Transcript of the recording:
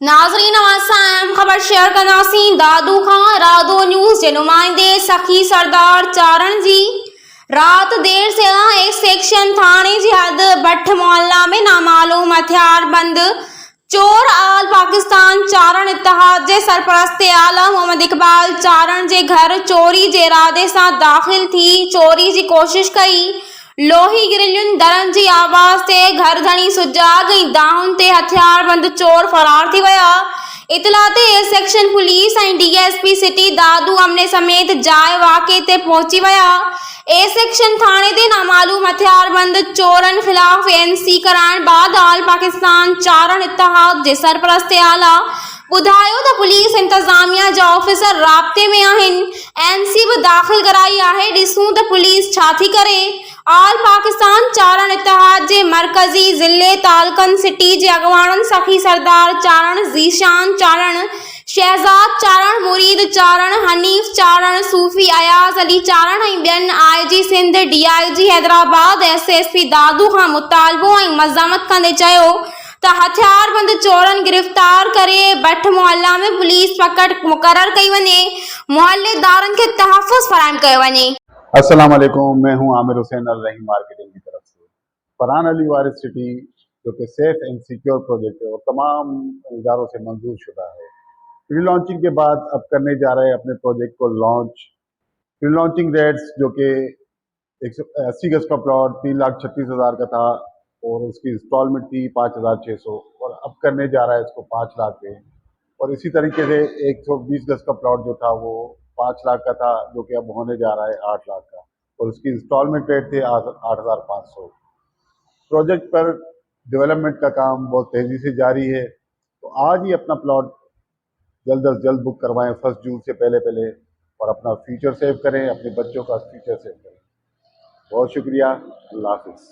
नाज़रीन अहम खबर शेयर कंदासीं दादू खां रादो न्यूज़ के नुमाइंदे सखी सरदार चारण जी रात देर से एक सेक्शन थाने जी हद भट्ट मोहल्ला में नामालूम हथियारबंद चोर आल पाकिस्तान चारण इत्तेहाद जे सरपरस्त आला मोहम्मद इकबाल चारण जे घर चोरी जे इरादे सां दाख़िल थी चोरी जी कोशिश कई। लोही गिरियुनि दरनि जी आवाज़ ते घर धणी सुजाग ऐं दाहुनि ते हथियारबंद चोर फरार थी विया। इतला ते ए सेक्शन पुलिस ऐं डीएसपी सिटी दादू अमले समेत जाइ वाक़े ते पहुची विया। ए सेक्शन थाणे ते नामालूम हथियारबंद चोरनि ख़िलाफ़ एनसी कराइण बाद आल पाकिस्तान चारण इत्तेहाद जे सरपरस्त आला ॿुधायो त पुलिस इंतज़ामिया जा ऑफिसर राब्ते में आहिनि। एनसी बि दाख़िल कराई आहे। ॾिसूं त पुलिस छा थी करे। आल पाकिस्तान चारण इत्तेहाद जे मरकज़ी ज़िले तालकन सिटी जे अॻवाननि सखी सरदार चारण, ज़ीशान चारण, शहज़ाद चारण, मुरीद चारण, हनीफ चारण, सूफ़ी अयाज़ अली चारण ऐं ॿियनि IG Sindh, DIG Hyderabad, SSP Dadu खां मुतालबो ऐं मज़ामत कंदे चयो त हथियारबंद चोरनि गिरफ़्तार करे भट्ट मोहल्ला में पुलिस पकड़ मुक़रर कई वञे, मोहल्लेदारनि खे तहफ़्फ़ुज़ फराहम कयो वञे। अस्सलाम वालेकुम, मैं हूं आमिर हुसैन अल रहीम मार्केटिंग की तरफ से। फरहान अली वारिस सिटी जो कि सेफ एंड सिक्योर प्रोजेक्ट है और तमाम इदारों से मंजूर शुदा है, प्री लॉन्चिंग के बाद अब करने जा रहे हैं अपने प्रोजेक्ट को लॉन्च। प्री लॉन्चिंग रेट्स जो कि 180 गज का प्लॉट 3,36,000 का था और उसकी इंस्टॉलमेंट थी 5,600 और अब करने जा रहा है इसको 5 लाख पे। और इसी तरीके से 120 गज का प्लॉट जो था वो 5 लाख का था जो कि अब होने जा रहा है 8 लाख का और उसकी इंस्टॉलमेंट रेट थे 8,500। प्रोजेक्ट पर डेवलपमेंट का काम बहुत तेज़ी से जारी है, तो आज ही अपना प्लॉट जल्द अज जल्द बुक करवाएं 1 जून से पहले और अपना फ्यूचर सेव करें, अपने बच्चों का फ्यूचर सेव करें। बहुत शुक्रिया, अल्लाह हाफिज़।